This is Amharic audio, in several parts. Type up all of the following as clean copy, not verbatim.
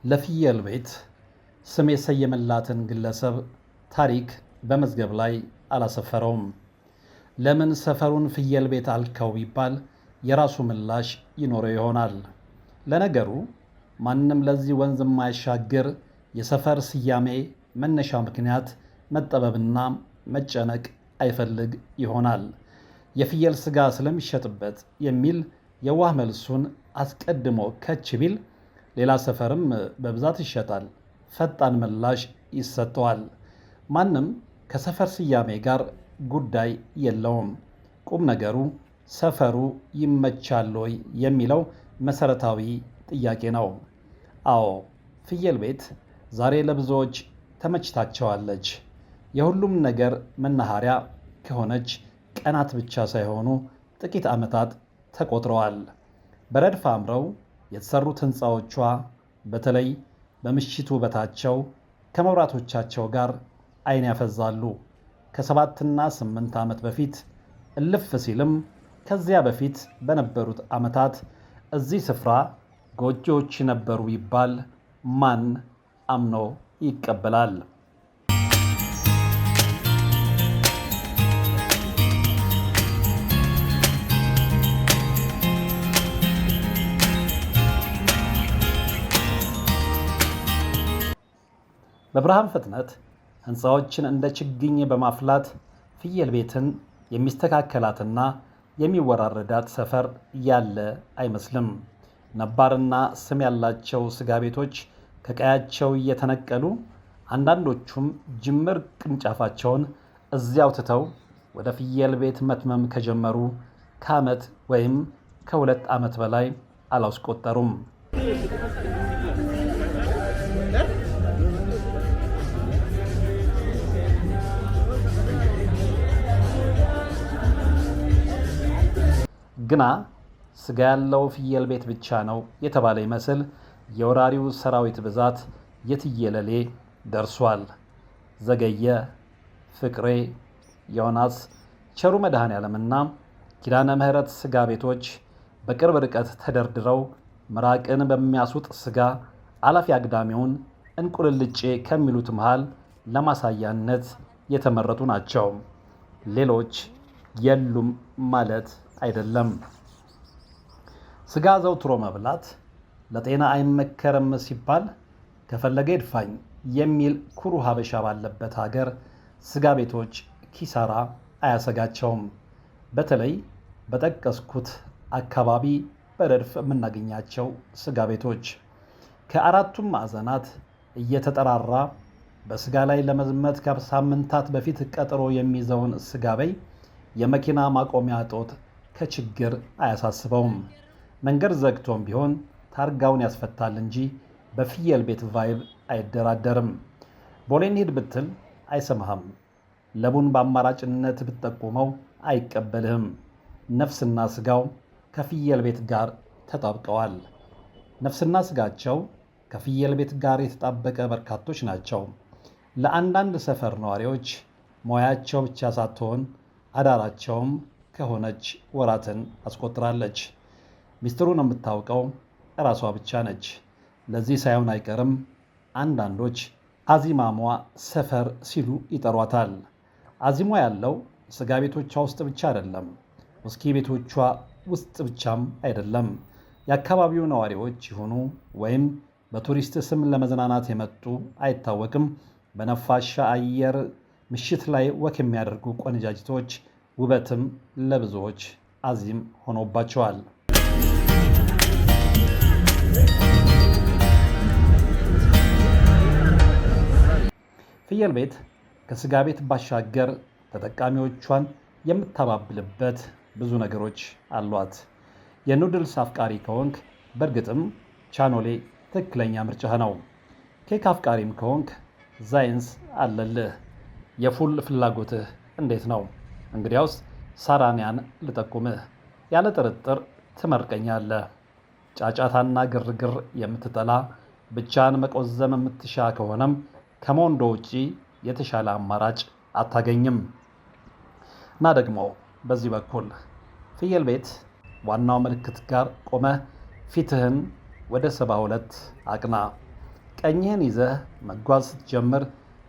ለፍየል ቤት ስም የሰየመላትን ግለሰብ ታሪክ በመዝገብ ላይ አላሰፈረውም። ለምን ሰፈሩን ፍየል ቤት አልከው ቢባል የራሱ ምላሽ ይኖረው ይሆናል። ለነገሩ ማንም ለዚህ ወንዝ የማያሻግር የሰፈር ስያሜ መነሻ ምክንያት መጠበብና መጨነቅ አይፈልግ ይሆናል። የፍየል ስጋ ስለሚሸጥበት የሚል የዋህ መልሱን አስቀድሞ ከች ቢል ሌላ ሰፈርም በብዛት ይሸጣል፣ ፈጣን ምላሽ ይሰጠዋል። ማንም ከሰፈር ስያሜ ጋር ጉዳይ የለውም። ቁም ነገሩ ሰፈሩ ይመቻል ወይ የሚለው መሰረታዊ ጥያቄ ነው። አዎ፣ ፍየል ቤት ዛሬ ለብዙዎች ተመችታቸዋለች። የሁሉም ነገር መናኸሪያ ከሆነች ቀናት ብቻ ሳይሆኑ ጥቂት ዓመታት ተቆጥረዋል። በረድፍ አምረው የተሰሩት ሕንፃዎቿ በተለይ በምሽት ውበታቸው ከመብራቶቻቸው ጋር ዓይን ያፈዛሉ። ከ7 እና 8 ዓመት በፊት እልፍ ሲልም ከዚያ በፊት በነበሩት ዓመታት እዚህ ስፍራ ጎጆዎች ነበሩ ይባል ማን አምኖ ይቀበላል? በብርሃን ፍጥነት ሕንፃዎችን እንደ ችግኝ በማፍላት ፍየል ቤትን የሚስተካከላትና የሚወራረዳት ሰፈር ያለ አይመስልም። ነባርና ስም ያላቸው ስጋ ቤቶች ከቀያቸው እየተነቀሉ አንዳንዶቹም ጅምር ቅርንጫፋቸውን እዚያው ትተው ወደ ፍየል ቤት መትመም ከጀመሩ ከዓመት ወይም ከ2 ዓመት በላይ አላስቆጠሩም። ግና ስጋ ያለው ፍየል ቤት ብቻ ነው የተባለ ይመስል የወራሪው ሰራዊት ብዛት የትየለሌ ደርሷል። ዘገየ፣ ፍቅሬ፣ ዮናስ፣ ቸሩ መድኃኔዓለምና ኪዳነ ምሕረት ስጋ ቤቶች በቅርብ ርቀት ተደርድረው ምራቅን በሚያስውጥ ስጋ አላፊ አግዳሚውን እንቁልልጬ ከሚሉት መሃል ለማሳያነት የተመረጡ ናቸው። ሌሎች የሉም ማለት አይደለም። ስጋ ዘውትሮ መብላት ለጤና አይመከርም ሲባል ከፈለገ ይድፋኝ የሚል ኩሩ ሀበሻ ባለበት ሀገር ስጋ ቤቶች ኪሳራ አያሰጋቸውም። በተለይ በጠቀስኩት አካባቢ በረድፍ የምናገኛቸው ስጋ ቤቶች ከአራቱም ማዕዘናት እየተጠራራ በስጋ ላይ ለመዝመት ከሳምንታት በፊት ቀጠሮ የሚይዘውን ስጋ በይ የመኪና ማቆሚያ እጦት ከችግር አያሳስበውም። መንገድ ዘግቶም ቢሆን ታርጋውን ያስፈታል እንጂ በፍየል ቤት ቫይብ አይደራደርም። ቦሌ እንሂድ ብትል አይሰማህም። ለቡን በአማራጭነት ብትጠቁመው አይቀበልህም። ነፍስና ስጋው ከፍየል ቤት ጋር ተጣብቀዋል። ነፍስና ስጋቸው ከፍየል ቤት ጋር የተጣበቀ በርካቶች ናቸው። ለአንዳንድ ሰፈር ነዋሪዎች ሙያቸው ብቻ ሳትሆን አዳራቸውም ከሆነች ወራትን አስቆጥራለች። ሚስጥሩን የምታውቀው እራሷ ብቻ ነች። ለዚህ ሳይሆን አይቀርም አንዳንዶች አዚማሟ ሰፈር ሲሉ ይጠሯታል። አዚሟ ያለው ስጋ ቤቶቿ ውስጥ ብቻ አይደለም፣ ውስኪ ቤቶቿ ውስጥ ብቻም አይደለም። የአካባቢው ነዋሪዎች ይሁኑ ወይም በቱሪስት ስም ለመዝናናት የመጡ አይታወቅም። በነፋሻ አየር ምሽት ላይ ወክ የሚያደርጉ ቆነጃጅቶች ውበትም ለብዙዎች አዚም ሆኖባቸዋል። ፍየል ቤት ከስጋ ቤት ባሻገር ተጠቃሚዎቿን የምታባብልበት ብዙ ነገሮች አሏት። የኑድልስ አፍቃሪ ከሆንክ በእርግጥም ቻኖሌ ትክክለኛ ምርጫህ ነው። ኬክ አፍቃሪም ከሆንክ ዛይንስ አለልህ። የፉል ፍላጎትህ እንዴት ነው? እንግዲያውስ ሳራንያን ልጠቁምህ። ያለ ጥርጥር ትመርቀኛለህ። ጫጫታና ግርግር የምትጠላ ብቻን መቆዘም የምትሻ ከሆነም ከሞንዶ ውጪ የተሻለ አማራጭ አታገኝም። እና ደግሞ በዚህ በኩል ፍየል ቤት ዋናው ምልክት ጋር ቆመህ ፊትህን ወደ 72 አቅና። ቀኝህን ይዘህ መጓዝ ስትጀምር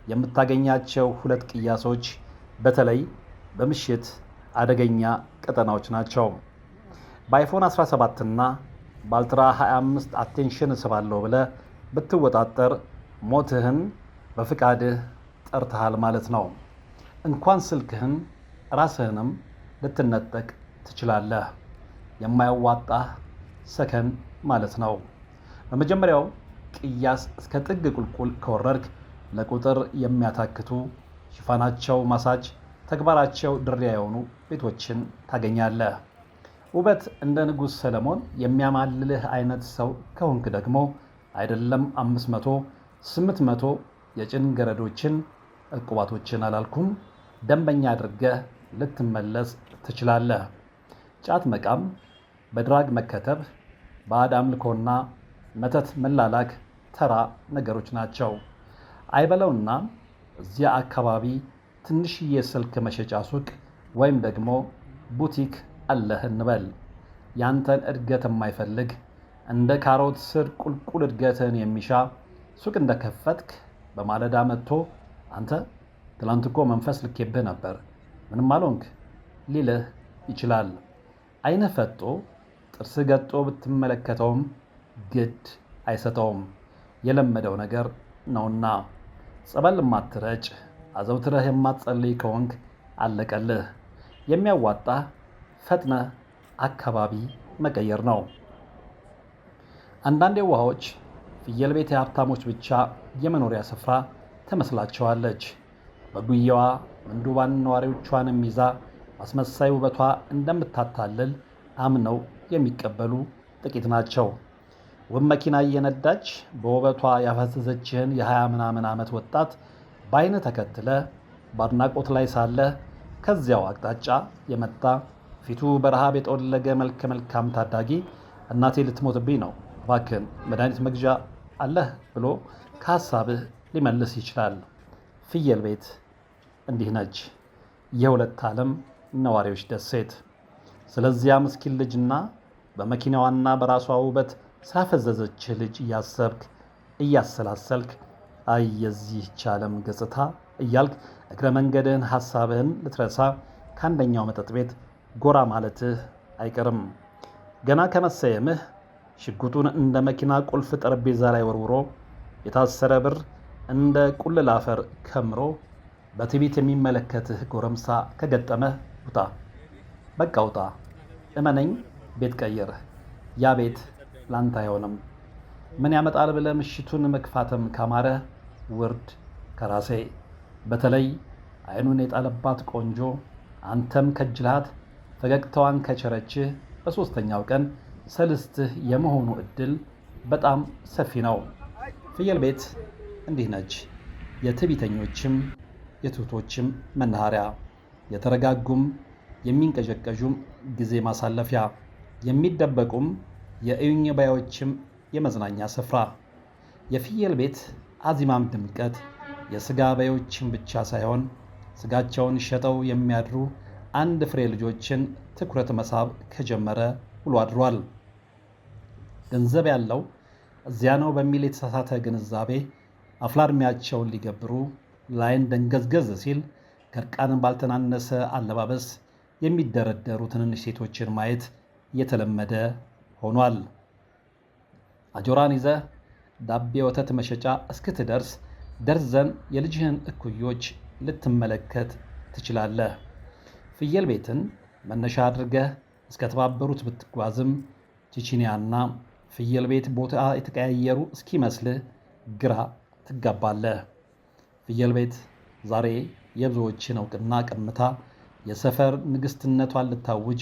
የምታገኛቸው ሁለት ቅያሶች በተለይ በምሽት አደገኛ ቀጠናዎች ናቸው። በአይፎን 17 እና በአልትራ 25 አቴንሽን እስባለሁ ብለህ ብትወጣጠር ሞትህን በፍቃድህ ጠርተሃል ማለት ነው። እንኳን ስልክህን ራስህንም ልትነጠቅ ትችላለህ። የማያዋጣህ ሰከን ማለት ነው። በመጀመሪያው ቅያስ እስከ ጥግ ቁልቁል ከወረድክ ለቁጥር የሚያታክቱ ሽፋናቸው ማሳጅ ተግባራቸው ድሪያ የሆኑ ቤቶችን ታገኛለህ። ውበት እንደ ንጉሥ ሰለሞን የሚያማልልህ አይነት ሰው ከሆንክ ደግሞ አይደለም 500 800 የጭን ገረዶችን ዕቁባቶችን አላልኩም ደንበኛ አድርገህ ልትመለስ ትችላለህ። ጫት መቃም፣ በድራግ መከተብ፣ ባዕድ አምልኮና መተት መላላክ ተራ ነገሮች ናቸው። አይበለውና እዚያ አካባቢ ትንሽዬ ስልክ መሸጫ ሱቅ ወይም ደግሞ ቡቲክ አለህ እንበል። ያንተን እድገት የማይፈልግ እንደ ካሮት ስር ቁልቁል እድገትን የሚሻ ሱቅ እንደከፈትክ በማለዳ መጥቶ አንተ ትላንት እኮ መንፈስ ልኬብህ ነበር ምንም አልሆንክ ሊልህ ይችላል። አይንህ ፈጦ ጥርስ ገጦ ብትመለከተውም ግድ አይሰጠውም። የለመደው ነገር ነውና። ጸበል የማትረጭ አዘውትረህ የማትጸልይ ከሆንክ አለቀልህ። የሚያዋጣህ ፈጥነህ አካባቢ መቀየር ነው። አንዳንድ የዋሆች ፍየል ቤት የሀብታሞች ብቻ የመኖሪያ ስፍራ ትመስላቸዋለች። በጉያዋ ምንዱባን ነዋሪዎቿንም ይዛ አስመሳይ ውበቷ እንደምታታልል አምነው የሚቀበሉ ጥቂት ናቸው። ውብ መኪና እየነዳች በውበቷ ያፈዘዘችህን የ20 ምናምን ዓመት ወጣት በአይነ ተከትለ በአድናቆት ላይ ሳለ ከዚያው አቅጣጫ የመጣ ፊቱ በረሃብ የጠወለገ መልከ መልካም ታዳጊ እናቴ ልትሞትብኝ ነው እባክህን መድኃኒት መግዣ አለህ ብሎ ከሀሳብህ ሊመልስ ይችላል። ፍየል ቤት እንዲህ ነች፣ የሁለት ዓለም ነዋሪዎች ደሴት። ስለዚያ ምስኪን ልጅና በመኪናዋና በራሷ ውበት ስላፈዘዘችህ ልጅ እያሰብክ እያሰላሰልክ አይ የዚህች ዓለም ገጽታ እያልክ እግረ መንገድህን ሐሳብህን ልትረሳ ከአንደኛው መጠጥ ቤት ጎራ ማለትህ አይቀርም። ገና ከመሰየምህ ሽጉጡን እንደ መኪና ቁልፍ ጠረጴዛ ላይ ወርውሮ የታሰረ ብር እንደ ቁልል አፈር ከምሮ በትዕቢት የሚመለከትህ ጎረምሳ ከገጠመህ ውጣ፣ በቃ ውጣ። እመነኝ፣ ቤት ቀይር። ያ ቤት ላንተ አይሆንም። ምን ያመጣል ብለህ ምሽቱን መክፋትም ካማረህ ውርድ ከራሴ። በተለይ አይኑን የጣለባት ቆንጆ አንተም ከጅልሃት ፈገግታዋን ከቸረችህ በሦስተኛው ቀን ሰልስትህ የመሆኑ ዕድል በጣም ሰፊ ነው። ፍየል ቤት እንዲህ ነች፣ የትዕቢተኞችም የትሑቶችም መናኸሪያ፣ የተረጋጉም የሚንቀዠቀዡም ጊዜ ማሳለፊያ፣ የሚደበቁም የእዩኝ ባዮችም የመዝናኛ ስፍራ። የፍየል ቤት አዚማም ድምቀት የሥጋ በዮችን ብቻ ሳይሆን ሥጋቸውን ሸጠው የሚያድሩ አንድ ፍሬ ልጆችን ትኩረት መሳብ ከጀመረ ውሎ አድሯል። ገንዘብ ያለው እዚያ ነው በሚል የተሳሳተ ግንዛቤ አፍላ ዕድሜያቸውን ሊገብሩ ላይን ደንገዝገዝ ሲል ከእርቃንን ባልተናነሰ አለባበስ የሚደረደሩ ትንንሽ ሴቶችን ማየት እየተለመደ ሆኗል። አጆራን ይዘህ ዳቤ ወተት መሸጫ እስክትደርስ ደርዘን የልጅህን እኩዮች ልትመለከት ትችላለህ። ፍየል ቤትን መነሻ አድርገህ እስከ ተባበሩት ብትጓዝም ቼቼንያና ፍየል ቤት ቦታ የተቀያየሩ እስኪመስልህ ግራ ትጋባለህ። ፍየል ቤት ዛሬ የብዙዎችን እውቅና ቀምታ የሰፈር ንግሥትነቷን ልታውጅ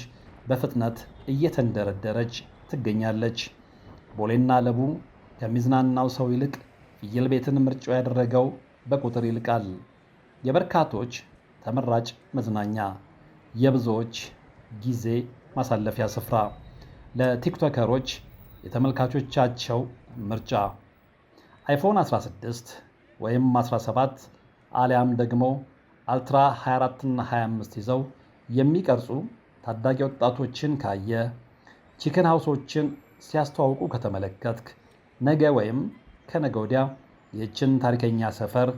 በፍጥነት እየተንደረደረች ትገኛለች። ቦሌና ለቡ ከሚዝናናው ሰው ይልቅ ፍየል ቤትን ምርጫው ያደረገው በቁጥር ይልቃል። የበርካቶች ተመራጭ መዝናኛ፣ የብዙዎች ጊዜ ማሳለፊያ ስፍራ፣ ለቲክቶከሮች የተመልካቾቻቸው ምርጫ። አይፎን 16 ወይም 17 አሊያም ደግሞ አልትራ 24 እና 25 ይዘው የሚቀርጹ ታዳጊ ወጣቶችን ካየ፣ ቺክን ሃውሶችን ሲያስተዋውቁ ከተመለከትክ፣ ነገ ወይም ከነገ ወዲያ ይህችን ታሪከኛ ሰፈር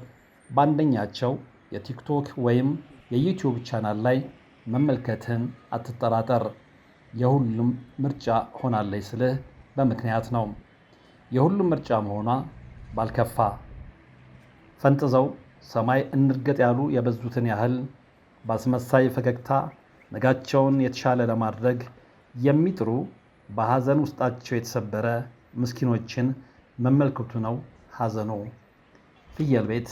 በአንደኛቸው የቲክቶክ ወይም የዩቲዩብ ቻናል ላይ መመልከትን አትጠራጠር። የሁሉም ምርጫ ሆናለች ስልህ በምክንያት ነው። የሁሉም ምርጫ መሆኗ ባልከፋ። ፈንጥዘው ሰማይ እንርገጥ ያሉ የበዙትን ያህል በአስመሳይ ፈገግታ ነጋቸውን የተሻለ ለማድረግ የሚጥሩ በሐዘን ውስጣቸው የተሰበረ ምስኪኖችን መመልከቱ ነው ሐዘኑ። ፍየል ቤት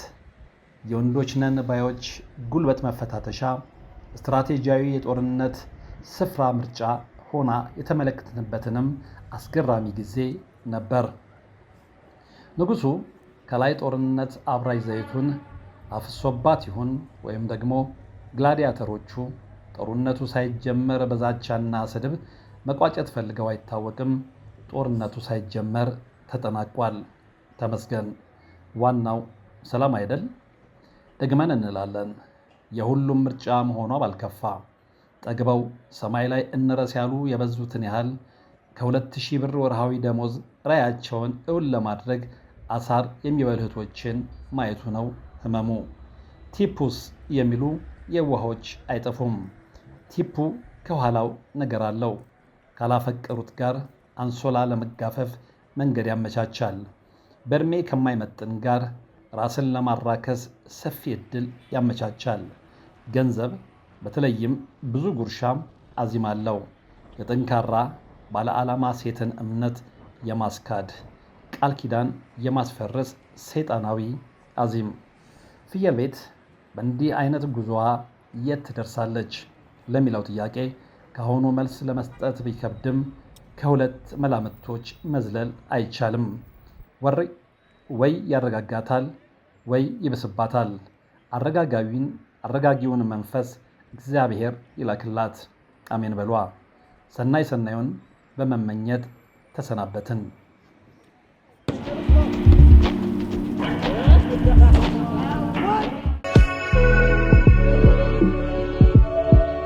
የወንዶች ነን ባዮች ጉልበት መፈታተሻ፣ ስትራቴጂያዊ የጦርነት ስፍራ ምርጫ ሆና የተመለከትንበትንም አስገራሚ ጊዜ ነበር። ንጉሡ ከላይ ጦርነት አብራጅ ዘይቱን አፍሶባት ይሁን ወይም ደግሞ ግላዲያተሮቹ ጦርነቱ ሳይጀመር በዛቻና ስድብ መቋጨት ፈልገው አይታወቅም። ጦርነቱ ሳይጀመር ተጠናቋል። ተመስገን። ዋናው ሰላም አይደል? ደግመን እንላለን። የሁሉም ምርጫ መሆኗ ባልከፋ። ጠግበው ሰማይ ላይ እንረስ ያሉ የበዙትን ያህል ከ2000 ብር ወርሃዊ ደሞዝ ራያቸውን እውን ለማድረግ አሳር የሚበሉ እህቶችን ማየቱ ነው ህመሙ። ቲፑስ የሚሉ የዋሆች አይጠፉም። ቲፑ ከኋላው ነገር አለው። ካላፈቀሩት ጋር አንሶላ ለመጋፈፍ መንገድ ያመቻቻል። በእድሜ ከማይመጥን ጋር ራስን ለማራከስ ሰፊ ዕድል ያመቻቻል። ገንዘብ በተለይም ብዙ ጉርሻም አዚም አለው። የጠንካራ ባለዓላማ ሴትን እምነት የማስካድ ቃል ኪዳን የማስፈረስ ሰይጣናዊ አዚም። ፍየል ቤት በእንዲህ አይነት ጉዞዋ የት ትደርሳለች ለሚለው ጥያቄ ከአሁኑ መልስ ለመስጠት ቢከብድም ከሁለት መላምቶች መዝለል አይቻልም። ወይ ያረጋጋታል ወይ ይብስባታል። አረጋጊውን መንፈስ እግዚአብሔር ይላክላት። አሜን በሏ። ሰናይ ሰናዩን በመመኘት ተሰናበትን።